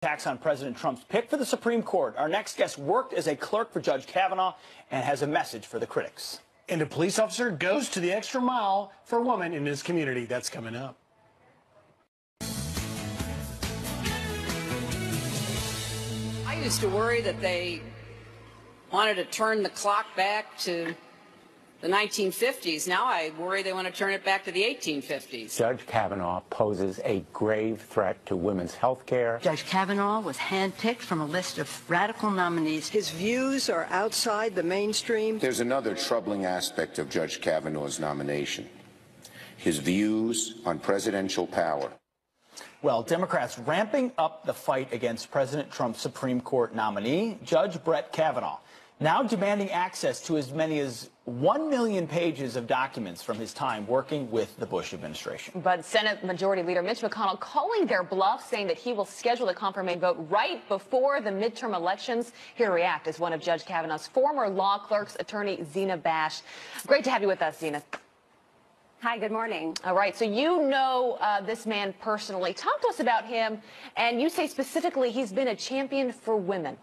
Attacks on President Trump's pick for the Supreme Court. Our next guest worked as a clerk for Judge Kavanaugh and has a message for the critics. And a police officer goes to the extra mile for a woman in his community. That's coming up. I used to worry that they wanted to turn the clock back to the 1950s. Now I worry they want to turn it back to the 1850s. Judge Kavanaugh poses a grave threat to women's health care. Judge Kavanaugh was handpicked from a list of radical nominees. His views are outside the mainstream. There's another troubling aspect of Judge Kavanaugh's nomination: his views on presidential power. Well, Democrats ramping up the fight against President Trump's Supreme Court nominee, Judge Brett Kavanaugh, now demanding access to as many as 1 million pages of documents from his time working with the Bush administration. But Senate Majority Leader Mitch McConnell calling their bluff, saying that he will schedule the confirmation vote right before the midterm elections. Here to react is one of Judge Kavanaugh's former law clerks, attorney Zena Bash. Great to have you with us, Zena. Hi, good morning. All right, so you know this man personally. Talk to us about him, and you say specifically he's been a champion for women.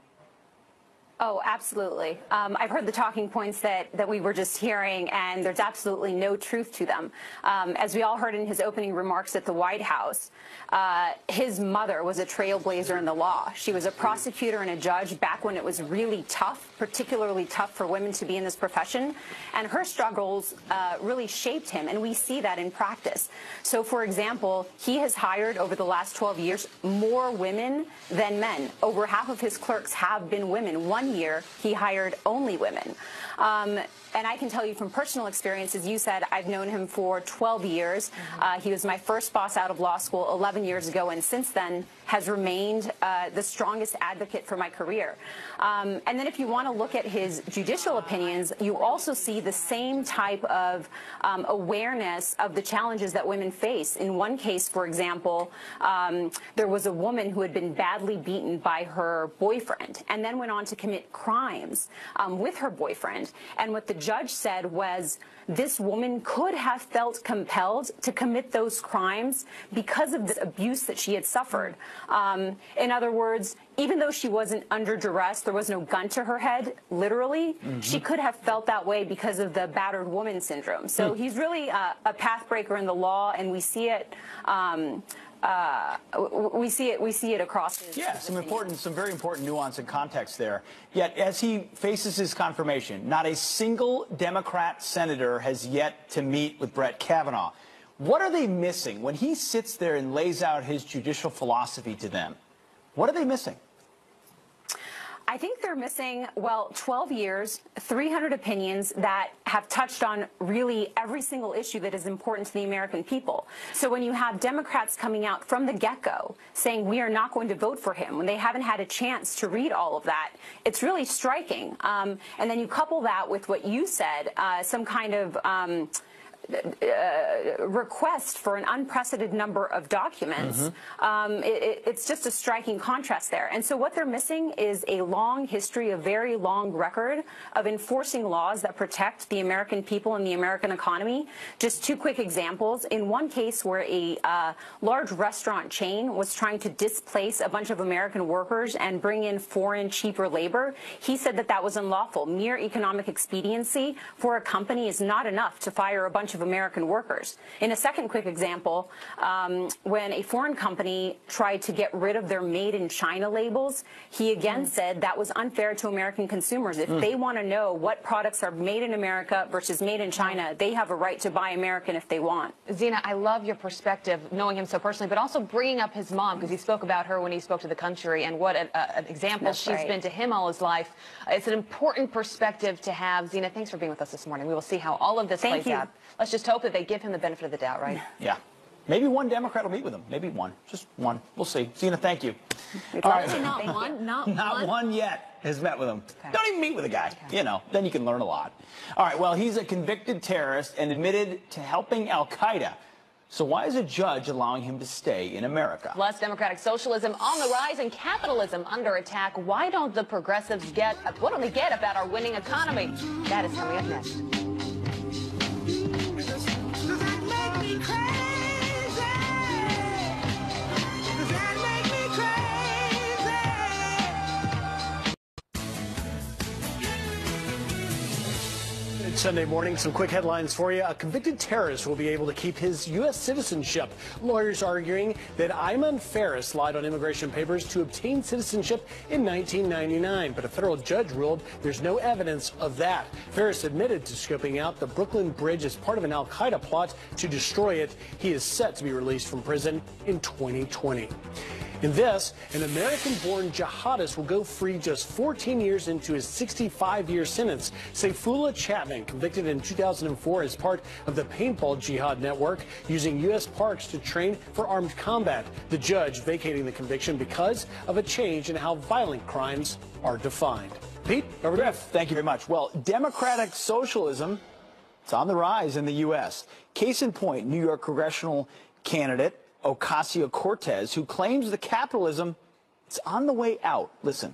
Oh, absolutely. I've heard the talking points that we were just hearing, and there's absolutely no truth to them. As we all heard in his opening remarks at the White House, his mother was a trailblazer in the law. She was a prosecutor and a judge back when it was really tough, particularly tough for women to be in this profession, and her struggles really shaped him, and we see that in practice. So, for example, he has hired over the last 12 years more women than men. Over half of his clerks have been women. One year, he hired only women. And I can tell you from personal experience, as you said, I've known him for 12 years. He was my first boss out of law school 11 years ago, and since then has remained the strongest advocate for my career. And then if you want to look at his judicial opinions, you also see the same type of awareness of the challenges that women face. In one case, for example, there was a woman who had been badly beaten by her boyfriend and then went on to commit crimes with her boyfriend. And what the judge said was this woman could have felt compelled to commit those crimes because of the abuse that she had suffered. In other words, even though she wasn't under duress, there was no gun to her head, literally, she could have felt that way because of the battered woman syndrome. So he's really a pathbreaker in the law, and we see it. We see it across his some very important nuance and context there. Yet, as he faces his confirmation, not a single Democrat senator has yet to meet with Brett Kavanaugh. What are they missing when he sits there and lays out his judicial philosophy to them? What are they missing? I think they're missing, well, 12 years, 300 opinions that have touched on really every single issue that is important to the American people. So when you have Democrats coming out from the get-go saying we are not going to vote for him, when they haven't had a chance to read all of that, it's really striking. And then you couple that with what you said, some kind of request for an unprecedented number of documents. It's just a striking contrast there. And so what they're missing is a long history, a very long record of enforcing laws that protect the American people and the American economy. Just two quick examples. In one case where a large restaurant chain was trying to displace a bunch of American workers and bring in foreign, cheaper labor, he said that that was unlawful. Mere economic expediency for a company is not enough to fire a bunch of American workers. In a second quick example, when a foreign company tried to get rid of their Made in China labels, he again said that was unfair to American consumers. If they want to know what products are made in America versus made in China, they have a right to buy American if they want. Zena, I love your perspective, knowing him so personally, but also bringing up his mom, because he spoke about her when he spoke to the country and what an example she's been to him all his life. It's an important perspective to have. Zena, thanks for being with us this morning. We will see how all of this plays out. Let's just hope that they give him the benefit of the doubt, right? Yeah. Maybe one Democrat will meet with him. Maybe one. Just one. We'll see. Zena, thank you. All right. Not one? Not one yet has met with him. Okay. Don't even meet with a guy. You know, then you can learn a lot. All right. Well, he's a convicted terrorist and admitted to helping Al-Qaeda. So why is a judge allowing him to stay in America? Plus, democratic socialism on the rise and capitalism under attack. Why don't the progressives get, what don't they get about our winning economy? That is coming up next. Sunday morning, some quick headlines for you. A convicted terrorist will be able to keep his U.S. citizenship. Lawyers arguing that Ayman Ferris lied on immigration papers to obtain citizenship in 1999, but a federal judge ruled there's no evidence of that. Ferris admitted to scoping out the Brooklyn Bridge as part of an al-Qaeda plot to destroy it. He is set to be released from prison in 2020. In this, an American-born jihadist will go free just 14 years into his 65-year sentence. Saifullah Chapman, convicted in 2004 as part of the paintball jihad network, using U.S. parks to train for armed combat. The judge vacating the conviction because of a change in how violent crimes are defined. Pete, over to you. Thank you very much. Well, democratic socialism, it's on the rise in the U.S. Case in point, New York congressional candidate Ocasio-Cortez, who claims the capitalism is on the way out. Listen.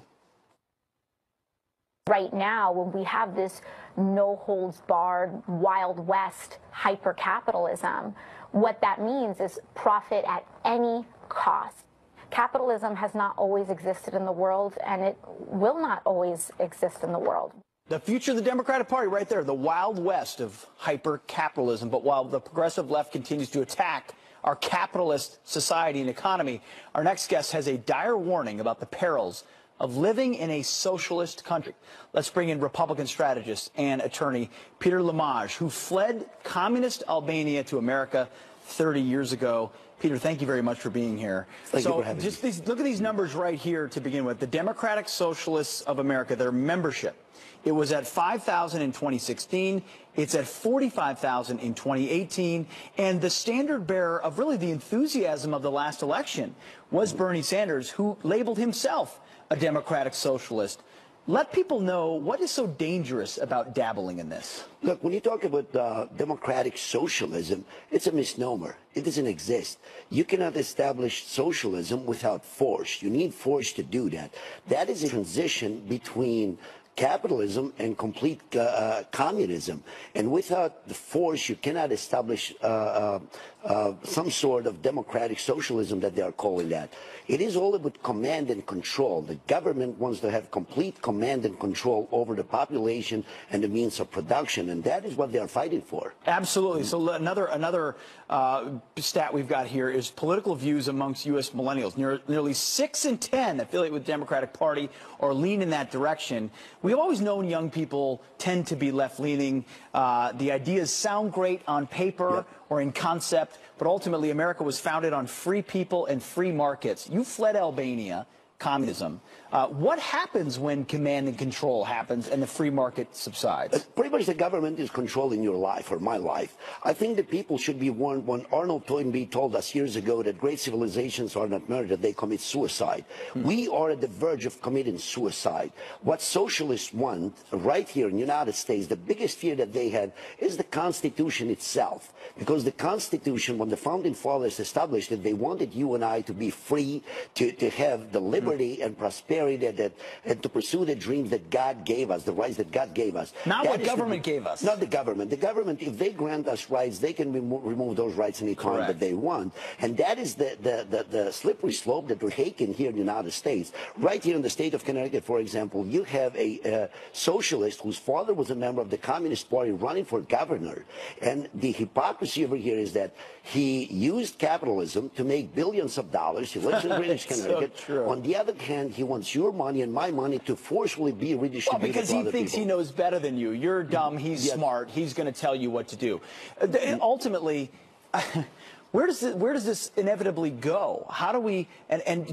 Right now, when we have this no-holds-barred, Wild West hyper-capitalism, what that means is profit at any cost. Capitalism has not always existed in the world, and it will not always exist in the world. The future of the Democratic Party right there, the Wild West of hyper-capitalism. But while the progressive left continues to attack our capitalist society and economy, our next guest has a dire warning about the perils of living in a socialist country. Let's bring in Republican strategist and attorney Peter Lamage, who fled communist Albania to America 30 years ago. Peter, thank you very much for being here. Thank you for having me. Look at these numbers right here to begin with. The Democratic Socialists of America, their membership, it was at 5,000 in 2016. It's at 45,000 in 2018. And the standard bearer of really the enthusiasm of the last election was Bernie Sanders, who labeled himself a democratic socialist. Let people know what is so dangerous about dabbling in this. Look, when you talk about democratic socialism, it's a misnomer. It doesn't exist. You cannot establish socialism without force. You need force to do that. That is a transition between capitalism and complete communism. And without the force, you cannot establish some sort of democratic socialism that they are calling that. It is all about command and control. The government wants to have complete command and control over the population and the means of production, and that is what they are fighting for. Absolutely. So another stat we've got here is political views amongst U.S. millennials. Nearly 6 in 10 affiliate with the Democratic Party or lean in that direction. We've always known young people tend to be left-leaning. The ideas sound great on paper or in concept, but ultimately America was founded on free people and free markets. You fled Albania, communism. What happens when command and control happens and the free market subsides? Pretty much the government is controlling your life or my life. I think that people should be warned when Arnold Toynbee told us years ago that great civilizations are not murdered, they commit suicide. We are at the verge of committing suicide. What socialists want right here in the United States, the biggest fear that they had is the Constitution itself. Because the Constitution, when the Founding Fathers established it, they wanted you and I to be free, to have the liberty and prosperity and to pursue the dreams that God gave us, the rights that God gave us. Not what government gave us. Not the government. The government, if they grant us rights, they can remove those rights any time that they want. And that is the slippery slope that we're taking here in the United States. Right here in the state of Connecticut, for example, you have a socialist whose father was a member of the Communist Party running for governor. And the hypocrisy over here is that he used capitalism to make billions of dollars. He lives in British Connecticut. So on the other hand, he wants your money and my money to forcefully be redistributed. Well, because he thinks he knows better than you. You're dumb. He's smart. He's going to tell you what to do. Ultimately, where does this inevitably go? How do we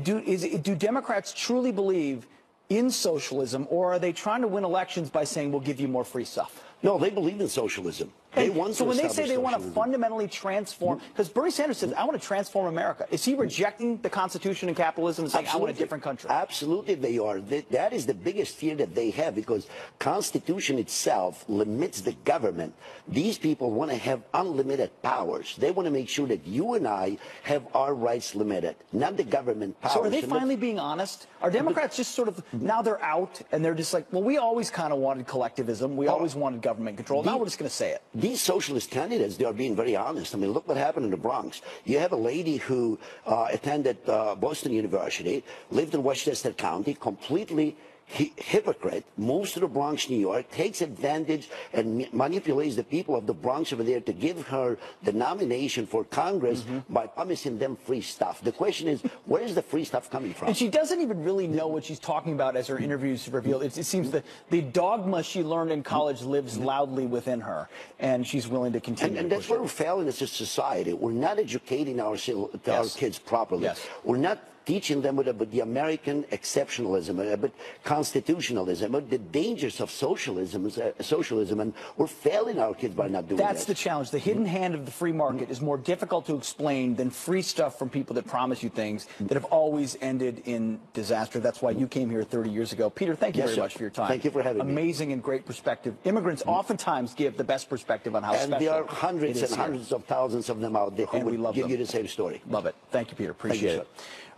do Democrats truly believe in socialism, or are they trying to win elections by saying we'll give you more free stuff? No, they believe in socialism. They want so when they say they want to socialism. fundamentally transform, because Bernie Sanders says, I want to transform America. Is he rejecting the Constitution and capitalism and saying, I want a different country? Absolutely they are. That is the biggest fear that they have, because Constitution itself limits the government. These people want to have unlimited powers. They want to make sure that you and I have our rights limited, not the government powers. So are they finally being honest? Are Democrats just sort of, now they're out and they're just like, well, we always kind of wanted collectivism. We always wanted government control. Now we're just going to say it. These socialist candidates, they are being very honest. I mean, look what happened in the Bronx. You have a lady who attended Boston University, lived in Westchester County, completely hypocrite, moves to the Bronx, New York, takes advantage and manipulates the people of the Bronx over there to give her the nomination for Congress by promising them free stuff. The question is, where is the free stuff coming from? And she doesn't even really know what she's talking about, as her interviews reveal. It seems that the dogma she learned in college lives loudly within her, and she's willing to continue. And that's where we're failing as a society. We're not educating our kids properly. Yes. We're not teaching them about the American exceptionalism, about constitutionalism, about the dangers of socialism, and we're failing our kids by not doing that. That's the challenge. The hidden hand of the free market is more difficult to explain than free stuff from people that promise you things that have always ended in disaster. That's why you came here 30 years ago. Peter, thank you very much for your time. Thank you for having me. Amazing and great perspective. Immigrants oftentimes give the best perspective on how special it is. And there are hundreds and hundreds of thousands of them out there who would give you the same story. Love it. Thank you, Peter. Appreciate it.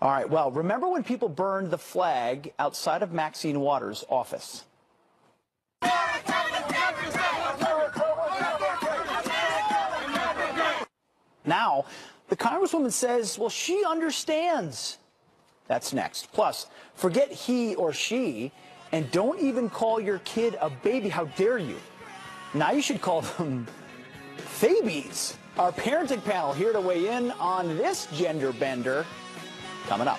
All right, well, remember when people burned the flag outside of Maxine Waters' office? Now, the Congresswoman says, well, she understands. That's next. Plus, forget he or she, and don't even call your kid a baby. How dare you? Now you should call them babies. Our parenting panel here to weigh in on this gender bender. Coming up.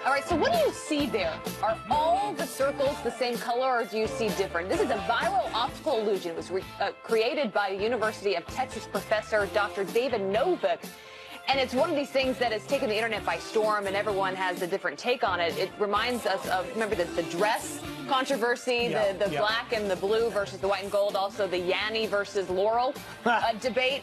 All right, so what do you see there? Are all the circles the same color, or do you see different? This is a viral optical illusion. It was created by University of Texas professor Dr. David Novick. And it's one of these things that has taken the internet by storm, and everyone has a different take on it. It reminds us of, remember the dress controversy, the black and the blue versus the white and gold, also the Yanny versus Laurel debate.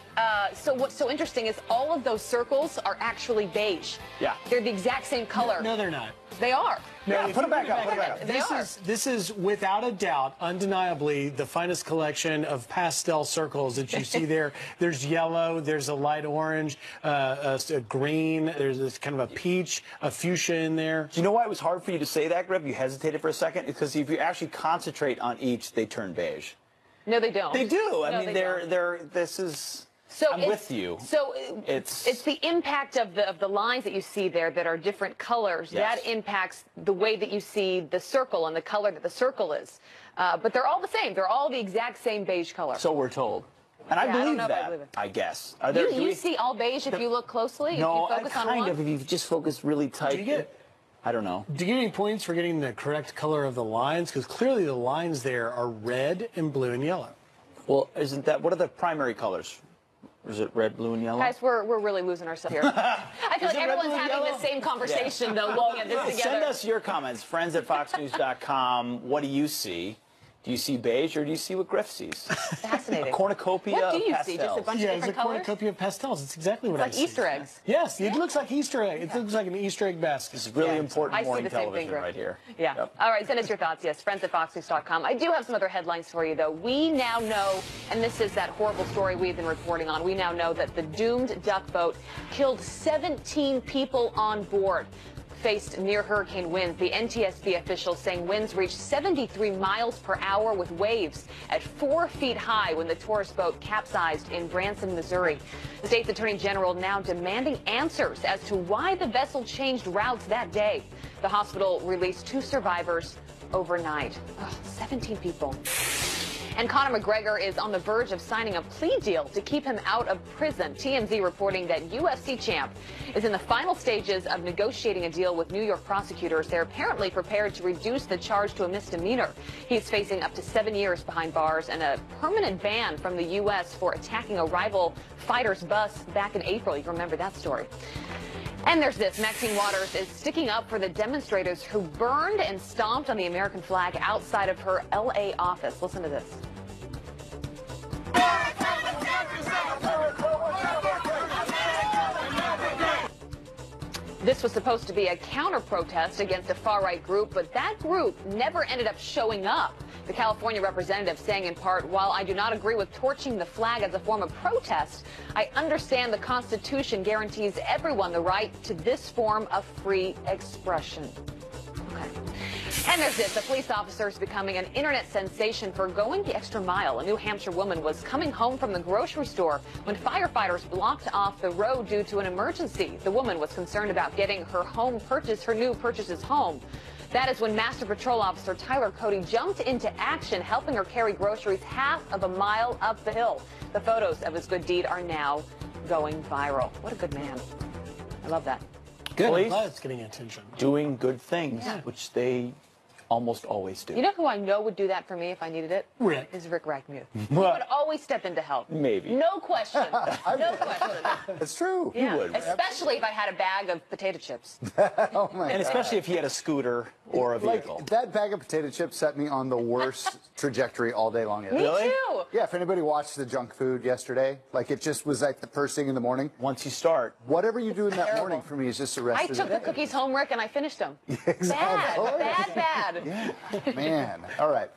So what's so interesting is all of those circles are actually beige. Yeah. They're the exact same color. No, they're not. They are. No, put it back up. Put it back up. This is without a doubt, undeniably, the finest collection of pastel circles that you see there. There's yellow, there's a light orange, a green, there's this kind of a peach, a fuchsia in there. Do you know why it was hard for you to say that, Griff? You hesitated for a second? Because if you actually concentrate on each, they turn beige. No, they don't. They do. I No, mean, this is... So I'm with you. So it's the impact of the lines that you see there that are different colors. Yes. That impacts the way that you see the circle and the color that the circle is. But they're all the same. They're all the exact same beige color. So we're told. And I believe that, I guess. Are there, you see all beige if you look closely? No, if you focus on kind one? of. If you just focus really tight. Do you get... I don't know. Do you get any points for getting the correct color of the lines? Because clearly the lines there are red and blue and yellow. Well, isn't that... What are the primary colors? Or is it red, blue, and yellow? Guys, we're really losing ourselves here. I feel like everyone's having the same conversation, though, looking at this together. Send us your comments, friends@foxnews.com. What do you see? Do you see beige, or do you see what Griff sees? Fascinating. A cornucopia what do you of pastels. see? Just a bunch of different colors? Yeah, it's a cornucopia of pastels. It's exactly what I see. It's like Easter eggs. Yes, it looks like Easter egg. It looks like an Easter egg basket. This is really important morning television right here. Yeah. Yep. All right, send us your thoughts, yes, friends@foxnews.com. I do have some other headlines for you, though. We now know, and this is that horrible story we've been reporting on, we now know that the doomed duck boat killed 17 people on board. Faced near hurricane winds, the NTSB officials saying winds reached 73 miles per hour with waves at 4 feet high when the tourist boat capsized in Branson, Missouri. The state's attorney general now demanding answers as to why the vessel changed routes that day. The hospital released 2 survivors overnight. 17 people. And Conor McGregor is on the verge of signing a plea deal to keep him out of prison. TMZ reporting that UFC champ is in the final stages of negotiating a deal with New York prosecutors. They're apparently prepared to reduce the charge to a misdemeanor. He's facing up to 7 years behind bars and a permanent ban from the U.S. for attacking a rival fighter's bus back in April. You remember that story. And there's this. Maxine Waters is sticking up for the demonstrators who burned and stomped on the American flag outside of her L.A. office. Listen to this. This was supposed to be a counter-protest against a far-right group, but that group never ended up showing up. The California representative saying in part, while I do not agree with torching the flag as a form of protest, I understand the Constitution guarantees everyone the right to this form of free expression. Okay. And there's this. A police officer is becoming an internet sensation for going the extra mile. A New Hampshire woman was coming home from the grocery store when firefighters blocked off the road due to an emergency. The woman was concerned about getting her new purchases home. That is when Master Patrol Officer Tyler Cody jumped into action, helping her carry groceries half of a mile up the hill. The photos of his good deed are now going viral. What a good man. I love that. Good. Police I'm glad it's getting attention. doing good things, which they almost always do. You know who I know would do that for me if I needed it? Rick. Is Rick Rackmuth. He would always step in to help. Maybe. No question. No question. It's true. Yeah. He would. Especially if I had a bag of potato chips. Oh my And God. especially if he had a scooter or a vehicle. Like, that bag of potato chips set me on the worst trajectory all day long. Me Really? too. Yeah, if anybody watched the junk food yesterday, like it just was like the first thing in the morning. Once you start. Whatever you do in that morning for me is just the rest I of the took day. the cookies home, Rick, and I finished them. Exactly. Bad. Yeah, man. All right.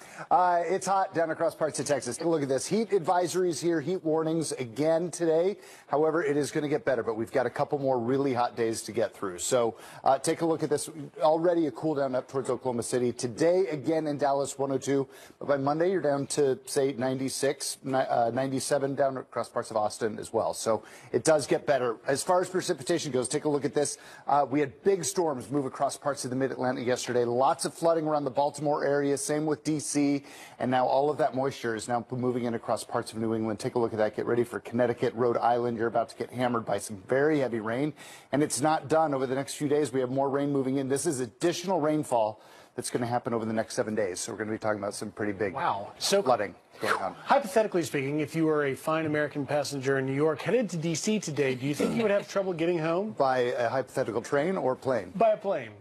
It's hot down across parts of Texas. Look at this. Heat advisories here, heat warnings again today. However, it is going to get better, but we've got a couple more really hot days to get through. So take a look at this. Already a cool down up towards Oklahoma City. Today, again in Dallas, 102. But by Monday, you're down to, say, 96, 97 down across parts of Austin as well. So it does get better. As far as precipitation goes, take a look at this. We had big storms move across parts of the Mid-Atlantic yesterday. Lots of flooding around the Baltimore area. Same with D.C. And now all of that moisture is now moving in across parts of New England. Take a look at that. Get ready for Connecticut, Rhode Island. You're about to get hammered by some very heavy rain. And it's not done. Over the next few days, we have more rain moving in. This is additional rainfall that's going to happen over the next 7 days. So we're going to be talking about some pretty big flooding going on. Hypothetically speaking, if you were a fine American passenger in New York headed to D.C. today, do you think you would have trouble getting home? By a hypothetical train or plane? By a plane.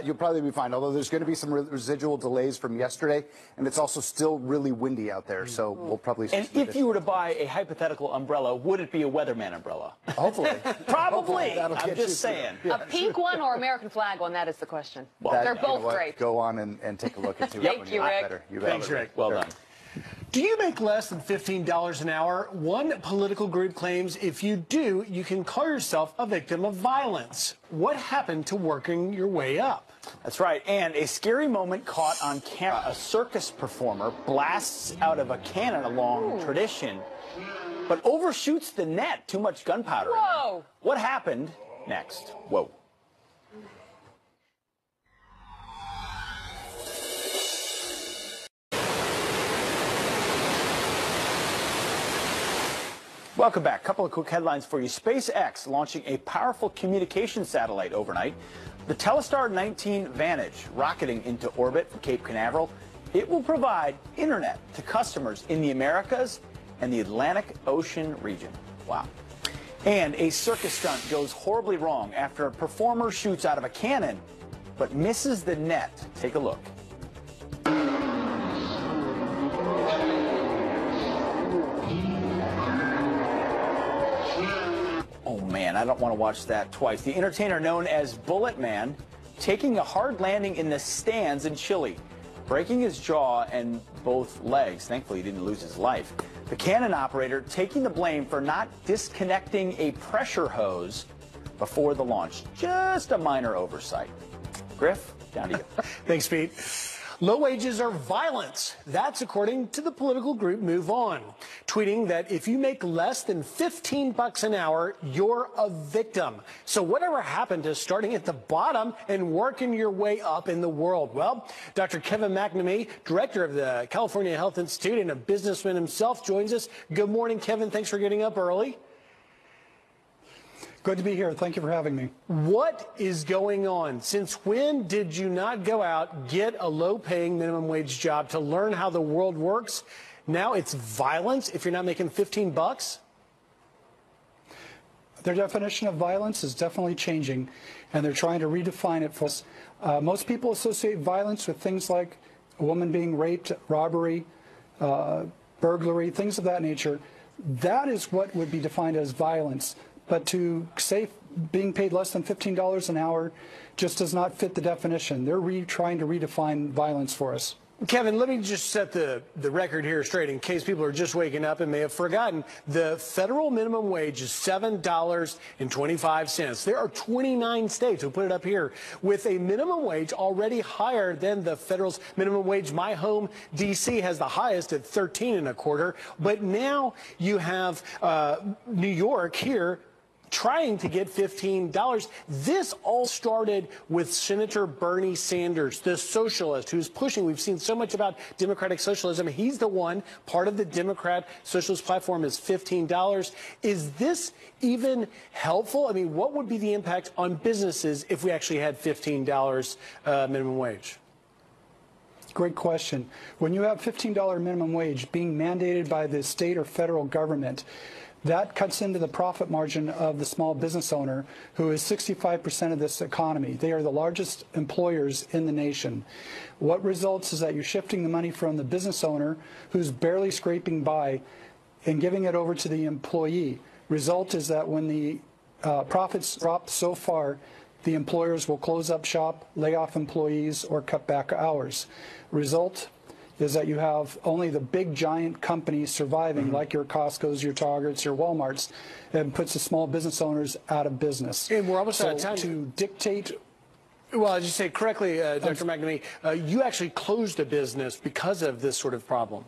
You'll probably be fine, although there's going to be some residual delays from yesterday, and it's also still really windy out there, so we'll probably see. And if you were to buy a hypothetical umbrella, would it be a weatherman umbrella? Hopefully. Probably. That'll I'm get just you saying. through. A pink one or American flag one, that is the question. Well, they're you know both what? great. Go on and take a look and see Thank which one you, like Rick. better. You bet. Thanks, Rick. Well done. Do you make less than $15 an hour? One political group claims if you do, you can call yourself a victim of violence. What happened to working your way up? That's right. And a scary moment caught on camera. A circus performer blasts out of a cannon along tradition, but overshoots the net. Too much gunpowder. Whoa. What happened next? Whoa. Welcome back. Couple of quick headlines for you. SpaceX launching a powerful communication satellite overnight. The Telstar 19 Vantage rocketing into orbit from Cape Canaveral. It will provide internet to customers in the Americas and the Atlantic Ocean region. Wow. And a circus stunt goes horribly wrong after a performer shoots out of a cannon but misses the net. Take a look. Oh, man, I don't want to watch that twice. The entertainer known as Bullet Man taking a hard landing in the stands in Chile, breaking his jaw and both legs. Thankfully, he didn't lose his life. The cannon operator taking the blame for not disconnecting a pressure hose before the launch. Just a minor oversight. Griff, down to you. Thanks, Pete. Low wages are violence. That's according to the political group Move On, tweeting that if you make less than $15 an hour, you're a victim. So whatever happened to starting at the bottom and working your way up in the world? Well, Dr. Kevin McNamee, director of the California Health Institute and a businessman himself, joins us. Good morning, Kevin. Thanks for getting up early. Good to be here. Thank you for having me. What is going on? Since when did you not go out, get a low-paying minimum wage job to learn how the world works? Now it's violence if you're not making $15? Their definition of violence is definitely changing, and they're trying to redefine it for us. Most people associate violence with things like a woman being raped, robbery, burglary, things of that nature. That is what would be defined as violence. But to say being paid less than $15 an hour just does not fit the definition. They're trying to redefine violence for us. Kevin, let me just set the record here straight in case people are just waking up and may have forgotten. The federal minimum wage is $7.25. There are 29 states who put it up here with a minimum wage already higher than the federal's minimum wage. My home, D.C., has the highest at $13.25. But now you have New York here trying to get $15. This all started with Senator Bernie Sanders, the socialist who's pushing. We've seen so much about democratic socialism. He's the one. Part of the Democrat socialist platform is $15. Is this even helpful? I mean, what would be the impact on businesses if we actually had $15 minimum wage? Great question. When you have $15 minimum wage being mandated by the state or federal government, that cuts into the profit margin of the small business owner, who is 65% of this economy. They are the largest employers in the nation. What results is that you're shifting the money from the business owner, who's barely scraping by, and giving it over to the employee. Result is that when the profits drop so far, the employers will close up shop, lay off employees, or cut back hours. Result is that you have only the big giant companies surviving, like your Costco's, your Targets, your Walmarts, and puts the small business owners out of business. And we're almost out of time. To dictate. Well, as you say correctly, Dr. McNamee, you actually closed a business because of this sort of problem.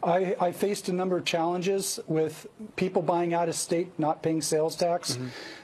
I faced a number of challenges with people buying out of state, not paying sales tax.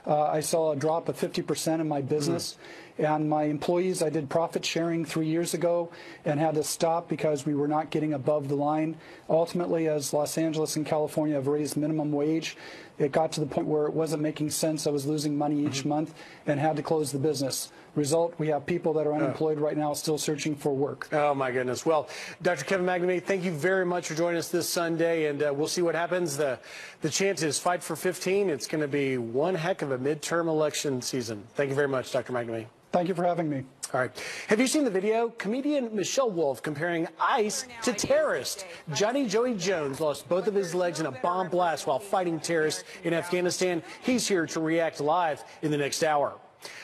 I saw a drop of 50% in my business. And my employees, I did profit sharing 3 years ago and had to stop because we were not getting above the line. Ultimately, as Los Angeles and California have raised minimum wage, it got to the point where it wasn't making sense. I was losing money each month and had to close the business. Result, we have people that are unemployed right now still searching for work. Oh, my goodness. Well, Dr. Kevin McNamee, thank you very much for joining us this Sunday, and we'll see what happens. The chance is fight for 15. It's going to be one heck of a midterm election season. Thank you very much, Dr. McNamee. Thank you for having me. All right. Have you seen the video? Comedian Michelle Wolf comparing ICE to terrorists. Johnny Joey Jones lost both of his legs in a bomb blast while fighting terrorists in Afghanistan. He's here to react live in the next hour.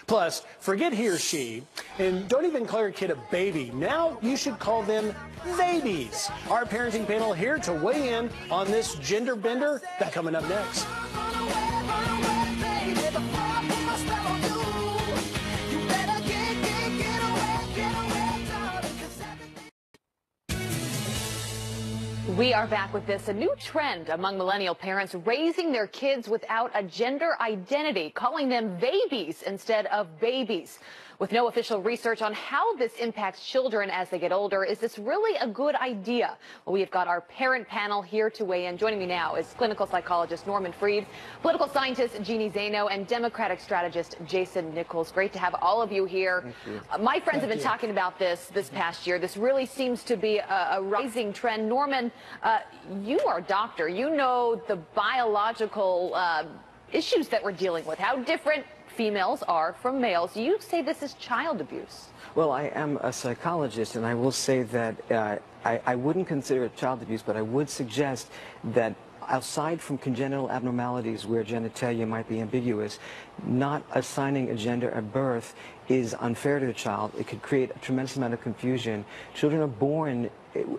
Plus, forget he or she, and don't even call your kid a baby. Now you should call them babies. Our parenting panel here to weigh in on this gender bender. That coming up next. We are back with this, a new trend among millennial parents raising their kids without a gender identity, calling them babies instead of babies. With no official research on how this impacts children as they get older, is this really a good idea? Well, we have got our parent panel here to weigh in. Joining me now is clinical psychologist Norman Freed, political scientist Jeannie Zaino, and Democratic strategist Jason Nichols. Great to have all of you here. My friends have been talking about this past year. This really seems to be a rising trend. Norman, you are a doctor. You know the biological issues that we're dealing with, how different females are from males. You say this is child abuse. Well, I am a psychologist, and I will say that I wouldn't consider it child abuse, but I would suggest that aside from congenital abnormalities where genitalia might be ambiguous, not assigning a gender at birth is unfair to the child. It could create a tremendous amount of confusion. Children are born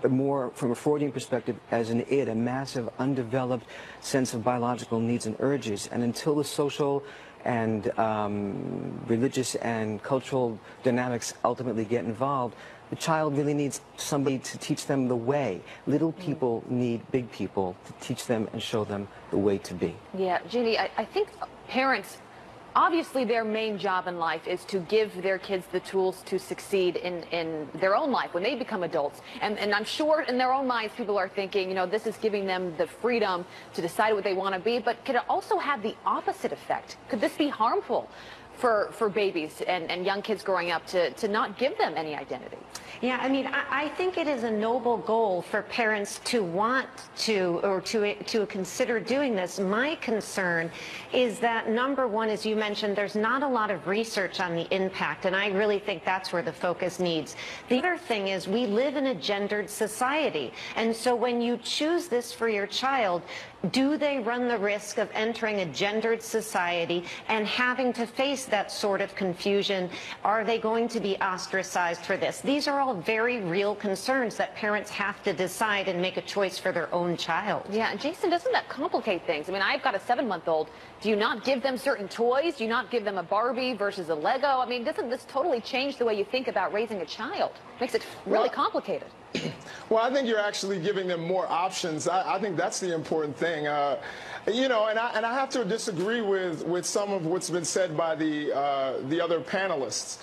more from a Freudian perspective as an id, a massive undeveloped sense of biological needs and urges, and until the social and religious and cultural dynamics ultimately get involved, the child really needs somebody to teach them the way. Little people need big people to teach them and show them the way to be. Yeah, Jeannie, I think parents, obviously their main job in life is to give their kids the tools to succeed in their own life when they become adults. And I'm sure in their own minds people are thinking, you know, this is giving them the freedom to decide what they want to be, but could it also have the opposite effect? Could this be harmful for babies and young kids growing up to not give them any identity. Yeah, I mean, I think it is a noble goal for parents to want to or to consider doing this. My concern is that, number one, as you mentioned, there's not a lot of research on the impact, and I really think that's where the focus needs. The other thing is we live in a gendered society, and so when you choose this for your child, do they run the risk of entering a gendered society and having to face that sort of confusion? Are they going to be ostracized for this? These are all very real concerns that parents have to decide and make a choice for their own child. Yeah, and Jason, doesn't that complicate things? I mean, I've got a 7-month-old. Do you not give them certain toys? Do you not give them a Barbie versus a Lego? I mean, doesn't this totally change the way you think about raising a child? Makes it really complicated. Well, I think you're actually giving them more options. I think that's the important thing. You know, and I have to disagree with some of what's been said by the other panelists.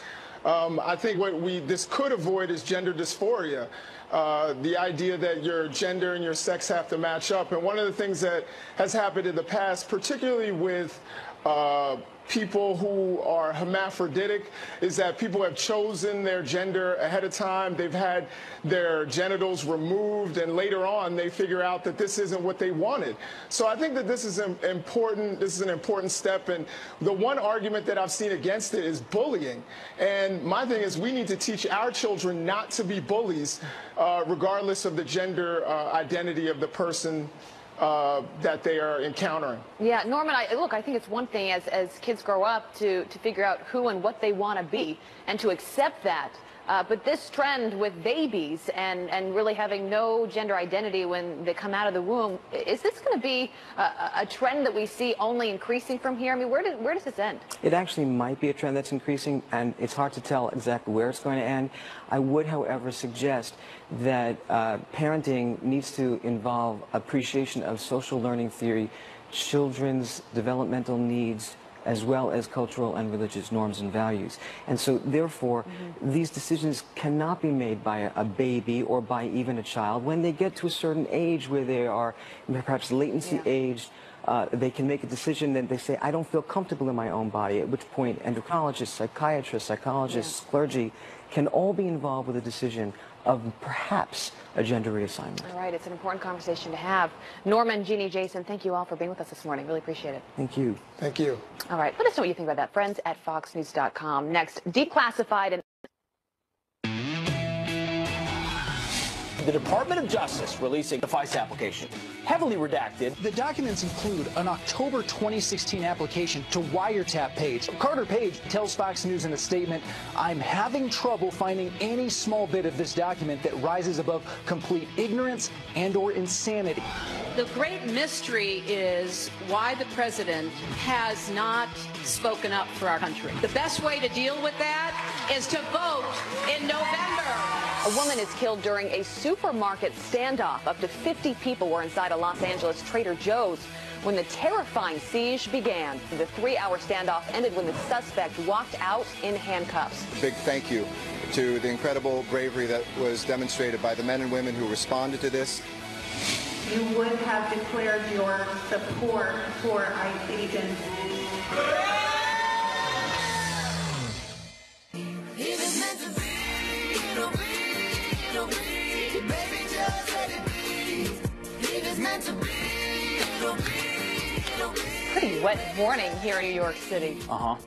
I think what this could avoid is gender dysphoria. The idea that your gender and your sex have to match up. And one of the things that has happened in the past, particularly with people who are hermaphroditic, is that people have chosen their gender ahead of time. They've had their genitals removed, and later on they figure out that this isn't what they wanted. So I think that this is important. This is an important step. And the one argument that I've seen against it is bullying. And my thing is we need to teach our children not to be bullies, regardless of the gender identity of the person that they are encountering. Yeah, Norman, look, I think it's one thing as kids grow up to figure out who and what they want to be and to accept that. But this trend with babies and really having no gender identity when they come out of the womb, is this going to be a trend that we see only increasing from here? I mean, where does this end? It actually might be a trend that's increasing, and it's hard to tell exactly where it's going to end. I would, however, suggest that parenting needs to involve appreciation of social learning theory, children's developmental needs, as well as cultural and religious norms and values. And so, therefore, these decisions cannot be made by a baby or by even a child. When they get to a certain age where they are perhaps latency aged, they can make a decision that they say, I don't feel comfortable in my own body, at which point endocrinologists, psychiatrists, psychologists, clergy can all be involved with a decision of perhaps a gender reassignment. All right, it's an important conversation to have. Norman, Jeannie, Jason, thank you all for being with us this morning. Really appreciate it. Thank you. Thank you. All right, let us know what you think about that. Friends at foxnews.com. Next, declassified and The Department of Justice releasing the FICE application, heavily redacted. The documents include an October 2016 application to wiretap Page. Carter Page tells Fox News in a statement, I'm having trouble finding any small bit of this document that rises above complete ignorance and or insanity. The great mystery is why the president has not spoken up for our country. The best way to deal with that is to vote in November. A woman is killed during a supermarket standoff. Up to 50 people were inside a Los Angeles Trader Joe's when the terrifying siege began. The 3-hour standoff ended when the suspect walked out in handcuffs. Big thank you to the incredible bravery that was demonstrated by the men and women who responded to this. You would have declared your support for ICE agents. Pretty wet morning here in New York City.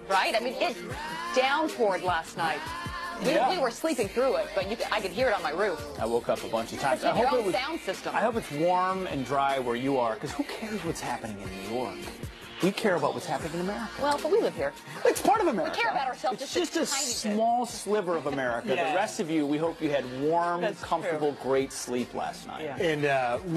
Right? I mean, it downpoured last night. We were sleeping through it, but I could hear it on my roof. I woke up a bunch of times. I hope sound system. I hope it's warm and dry where you are, because who cares what's happening in New York? We care about what's happening in America. Well, but we live here. It's part of America. We care about ourselves. It's just a small sliver of America. The rest of you, we hope you had warm, comfortable, great sleep last night. And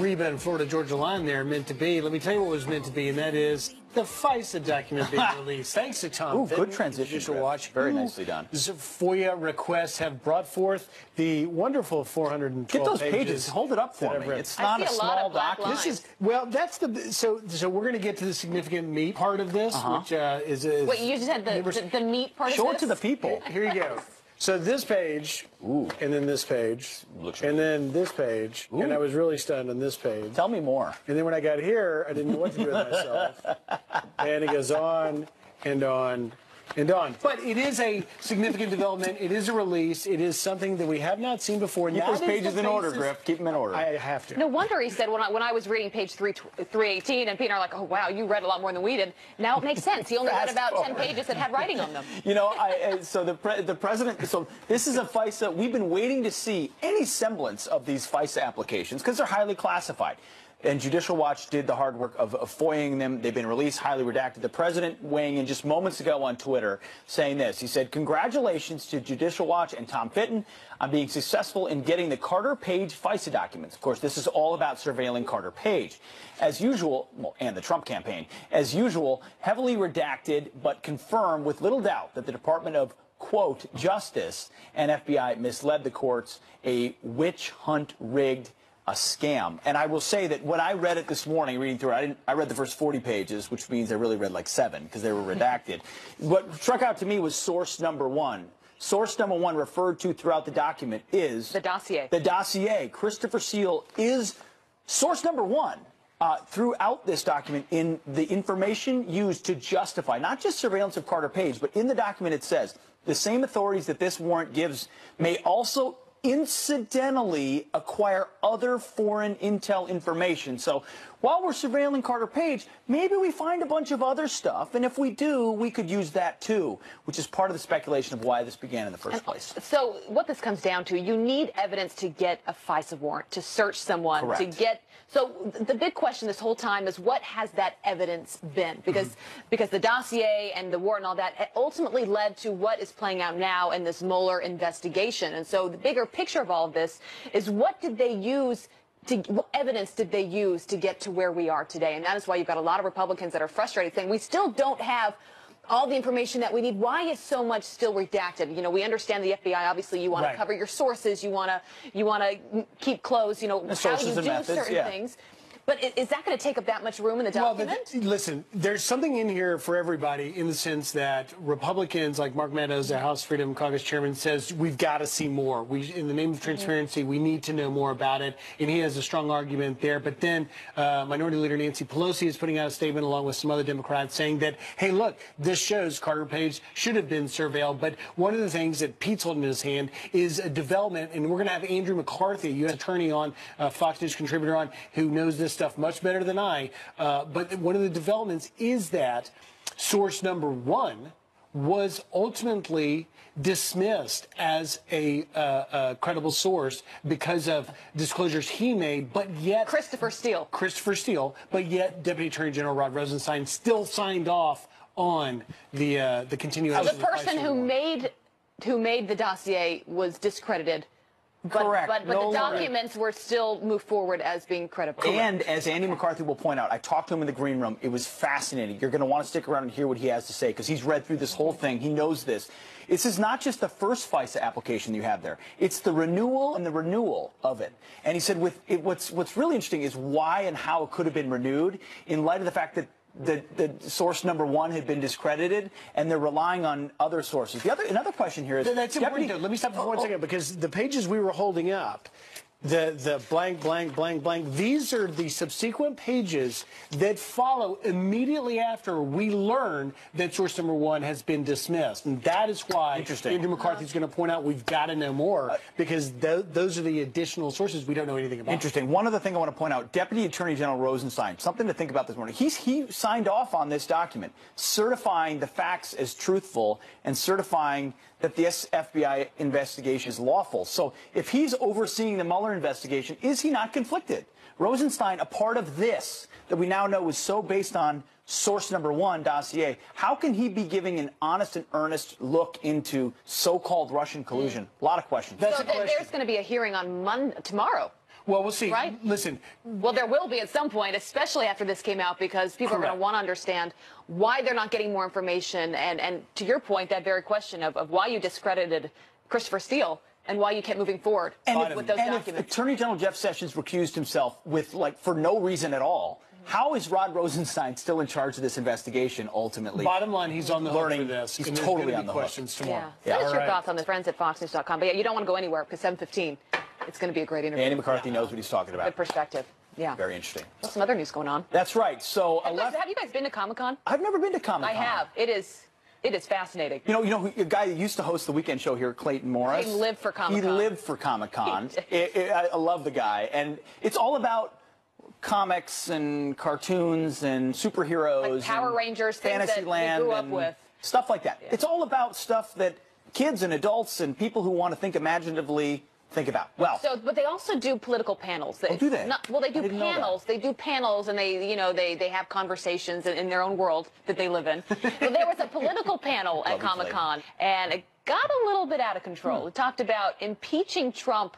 Reba and Florida Georgia Line there meant to be. Let me tell you what was meant to be, and that is the FISA document being released. Thanks to Tom. Good transition. To watch. Very nicely done. FOIA requests have brought forth the wonderful 412 Get those pages. Hold it up for me. It's not a small document. This is that's the so we're going to get to the significant meat part of this, which is. Wait, you just had the meat part. Show of it to the people. Here you go. So this page, and then this page, and then this page, and I was really stunned on this page. Tell me more. And then when I got here, I didn't know what to do with myself. And it goes on and on and on. But it is a significant development. It is a release. It is something that we have not seen before. Keep those pages in order, Griff. Keep them in order. I have to. No wonder he said when I was reading page 318, and Pete and I are like, oh, wow, you read a lot more than we did. Now it makes sense. He only read about 10 pages that had writing on them. You know, so the president, so this is a FISA. We've been waiting to see any semblance of these FISA applications because they're highly classified. And Judicial Watch did the hard work of FOIAing them. They've been released, highly redacted. The president weighing in just moments ago on Twitter saying this. He said, congratulations to Judicial Watch and Tom Fitton on being successful in getting the Carter Page FISA documents. Of course, this is all about surveilling Carter Page. As usual, well, and the Trump campaign, as usual, heavily redacted, but confirmed with little doubt that the Department of, quote, Justice and FBI misled the courts, a witch hunt rigged, a scam. And I will say that when I read it this morning, reading through it, I read the first 40 pages, which means I really read like 7 because they were redacted. What struck out to me was source number 1. Source number 1 referred to throughout the document is the dossier. The dossier. Christopher Steele is source number 1. Throughout this document in the information used to justify not just surveillance of Carter Page, but in the document it says the same authorities that this warrant gives may also incidentally acquire other foreign intel information. So while we're surveilling Carter Page, maybe we find a bunch of other stuff, and if we do, we could use that too, which is part of the speculation of why this began in the first place. So what this comes down to, you need evidence to get a FISA warrant, to search someone, Correct. to get... So the big question this whole time is what has that evidence been? Because the dossier and the warrant and all that ultimately led to what is playing out now in this Mueller investigation. And so the bigger picture of all of this is what did they use what evidence did they use to get to where we are today? And that is why you've got a lot of Republicans that are frustrated saying we still don't have all the information that we need. Why is so much still redacted? You know, we understand the FBI. Obviously, you want to cover your sources. You want to keep close. You know, how you do certain things. But is that going to take up that much room in the document? Well, listen, there's something in here for everybody in the sense that Republicans like Mark Maddow, the House Freedom Caucus chairman, says we've got to see more. In the name of transparency, we need to know more about it. And he has a strong argument there. But then Minority Leader Nancy Pelosi is putting out a statement along with some other Democrats saying that, hey, look, this shows Carter Page should have been surveilled. But one of the things that Pete's holding in his hand is a development. And we're going to have Andrew McCarthy, U.S. attorney on Fox News contributor on, who knows this stuff much better than I. But one of the developments is that source number 1 was ultimately dismissed as a credible source because of disclosures he made, but yet Christopher Steele, but yet Deputy Attorney General Rod Rosenstein still signed off on the continuation. The person who made the dossier was discredited. Correct. But the documents were still moved forward as being credible. And as Andy McCarthy will point out, I talked to him in the green room. It was fascinating. You're going to want to stick around and hear what he has to say because he's read through this whole thing. He knows this. This is not just the first FISA application you have there. It's the renewal and the renewal of it. And he said what's really interesting is why and how it could have been renewed in light of the fact that the source number 1 had been discredited, and they're relying on other sources. Another question here is... That's important. Let me stop for 1 second, because the pages we were holding up, the blank, blank, blank, blank, these are the subsequent pages that follow immediately after we learn that source number 1 has been dismissed. And that is why Andrew McCarthy is going to point out we've got to know more, because those are the additional sources we don't know anything about. Interesting. One other thing I want to point out, Deputy Attorney General Rosenstein, something to think about this morning. He signed off on this document, certifying the facts as truthful and certifying that this FBI investigation is lawful. So if he's overseeing the Mueller investigation, is he not conflicted? Rosenstein, a part of this that we now know is so based on source number 1 dossier, how can he be giving an honest and earnest look into so-called Russian collusion? A lot of questions. So there's going to be a hearing on tomorrow. Well, we'll see. Right? Listen. Well, there will be at some point, especially after this came out, because people are going to want to understand why they're not getting more information. And to your point, that very question of why you discredited Christopher Steele and why you kept moving forward with those documents. If Attorney General Jeff Sessions recused himself for no reason at all, how is Rod Rosenstein still in charge of this investigation ultimately? Bottom line, he's on the hook for this. He's totally on the hook. Tomorrow. Send us your thoughts on the friends at foxnews.com. But yeah, you don't want to go anywhere because 7:15. It's going to be a great interview. Andy McCarthy knows what he's talking about. Good perspective. Yeah. Very interesting. There's some other news going on. That's right. So have you guys been to Comic-Con? I've never been to Comic-Con. I have. It is It is fascinating. You know, a guy that used to host the weekend show here, Clayton Morris. He lived for Comic-Con. He lived for Comic-Con. I love the guy. And it's all about comics and cartoons and superheroes. Like Power Rangers, things that we grew up with. Stuff like that. Yeah. It's all about stuff that kids and adults and people who want to think imaginatively think about. Well, but they also do political panels. Oh, do they? Well, they do panels. They do panels, and they have conversations in their own world that they live in. But there was a political panel at Comic-Con, and it got a little bit out of control. It talked about impeaching Trump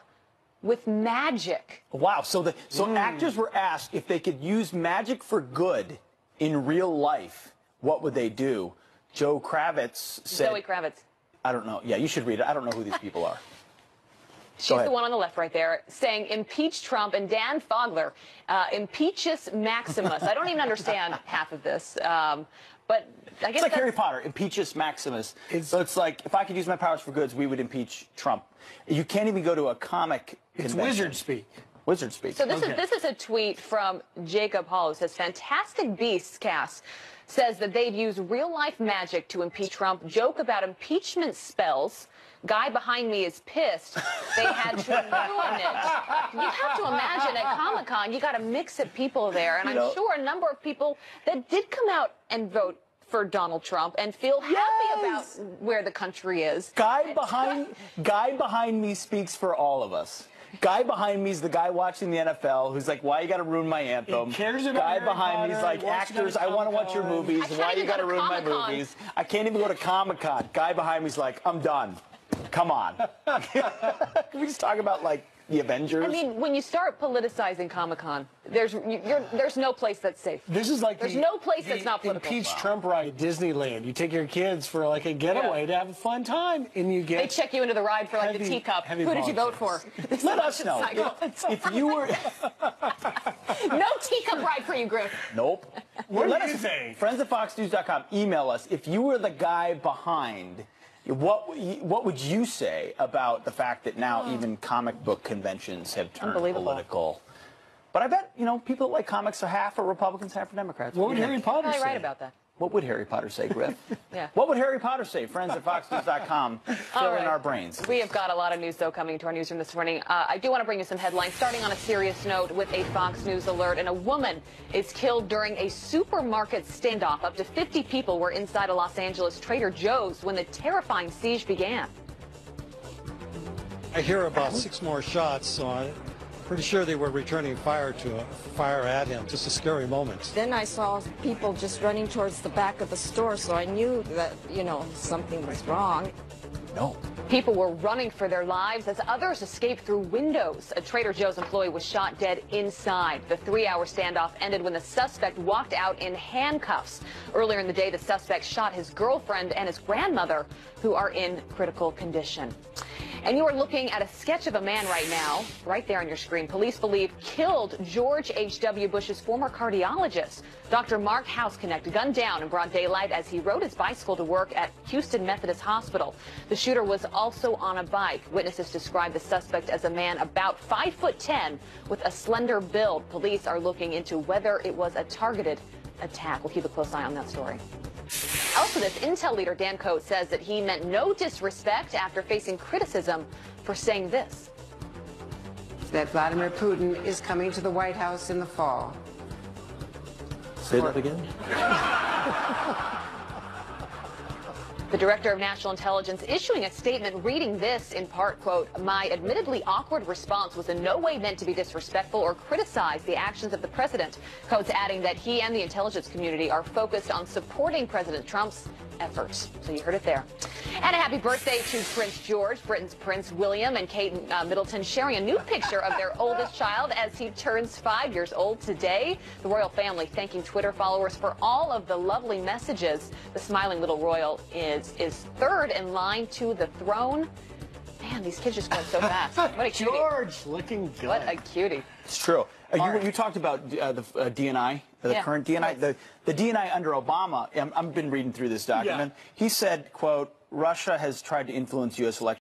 with magic. Wow. So actors were asked if they could use magic for good in real life, what would they do? Joe Kravitz said... Zoe Kravitz. I don't know. Yeah, you should read it. I don't know who these people are. She's the one on the left right there, saying impeach Trump, and Dan Fogler, impeachus Maximus. I don't even understand half of this, but I guess it's like Harry Potter, impeachus Maximus. So it's like, if I could use my powers for goods, we would impeach Trump. You can't even go to a comic convention. It's wizard speak. Wizard speak. So this is a tweet from Jacob Hall, who says, Fantastic Beasts cast says that they'd use real-life magic to impeach Trump, joke about impeachment spells. Guy behind me is pissed. They had to ruin it. You have to imagine at Comic-Con, you got a mix of people there, and I'm sure a number of people that did come out and vote for Donald Trump and feel happy about where the country is. Guy behind me speaks for all of us. Guy behind me is the guy watching the NFL who's like, why you got to ruin my anthem? He cares about Guy Harry behind me is like, actors, I want to watch your movies. Why you got to ruin my movies? I can't even go to Comic-Con. Guy behind me is like, I'm done. Come on. Can we just talk about, like, the Avengers? I mean, when you start politicizing Comic-Con, there's no place that's safe. This is like there's no place that's not political. Impeach Trump ride at Disneyland. You take your kids for like a getaway to have a fun time, and you get. They check you into the ride for like the teacup. Who did you vote for? Let us know if you were. No teacup ride for you, Griff. Nope. What do you say? Friends at FoxNews.com. Email us if you were the guy behind. What would you say about the fact that now even comic book conventions have turned political? But I bet, people that like comics are half are Republicans, half are Democrats. What would Harry Potter say? Right about that. What would Harry Potter say, Griff? Yeah. What would Harry Potter say? Friends at FoxNews.com. Fill in our brains. We have got a lot of news, though, coming to our newsroom this morning. I do want to bring you some headlines, starting on a serious note with a Fox News alert. And a woman is killed during a supermarket standoff. Up to 50 people were inside a Los Angeles Trader Joe's when the terrifying siege began. I hear about 6 more shots, so I'm pretty sure they were returning fire at him. Just a scary moment. Then I saw people just running towards the back of the store, so I knew that, something was wrong. No. People were running for their lives as others escaped through windows. A Trader Joe's employee was shot dead inside. The 3-hour standoff ended when the suspect walked out in handcuffs. Earlier in the day, the suspect shot his girlfriend and his grandmother, who are in critical condition. And you are looking at a sketch of a man right now, right there on your screen. Police believe killed George H.W. Bush's former cardiologist. Dr. Mark Houseknecht gunned down in broad daylight as he rode his bicycle to work at Houston Methodist Hospital. The shooter was also on a bike. Witnesses describe the suspect as a man about 5'10" with a slender build. Police are looking into whether it was a targeted attack. We'll keep a close eye on that story. Also, this Intel leader, Dan Coats, says that he meant no disrespect after facing criticism for saying this. That Vladimir Putin is coming to the White House in the fall. Say that again? The director of national intelligence issuing a statement reading this in part, quote, my admittedly awkward response was in no way meant to be disrespectful or criticize the actions of the president. Coats adding that he and the intelligence community are focused on supporting President Trump's efforts. So you heard it there. And a happy birthday to Prince George, Britain's Prince William and Kate Middleton sharing a new picture of their oldest child as he turns 5 years old today. The royal family thanking Twitter followers for all of the lovely messages. The smiling little royal is third in line to the throne. Man, these kids just went so fast. What a cutie. George, looking good. What a cutie. It's true. You talked about the DNI, the current DNI, the DNI under Obama. I've been reading through this document. He said, quote, Russia has tried to influence U.S. elections.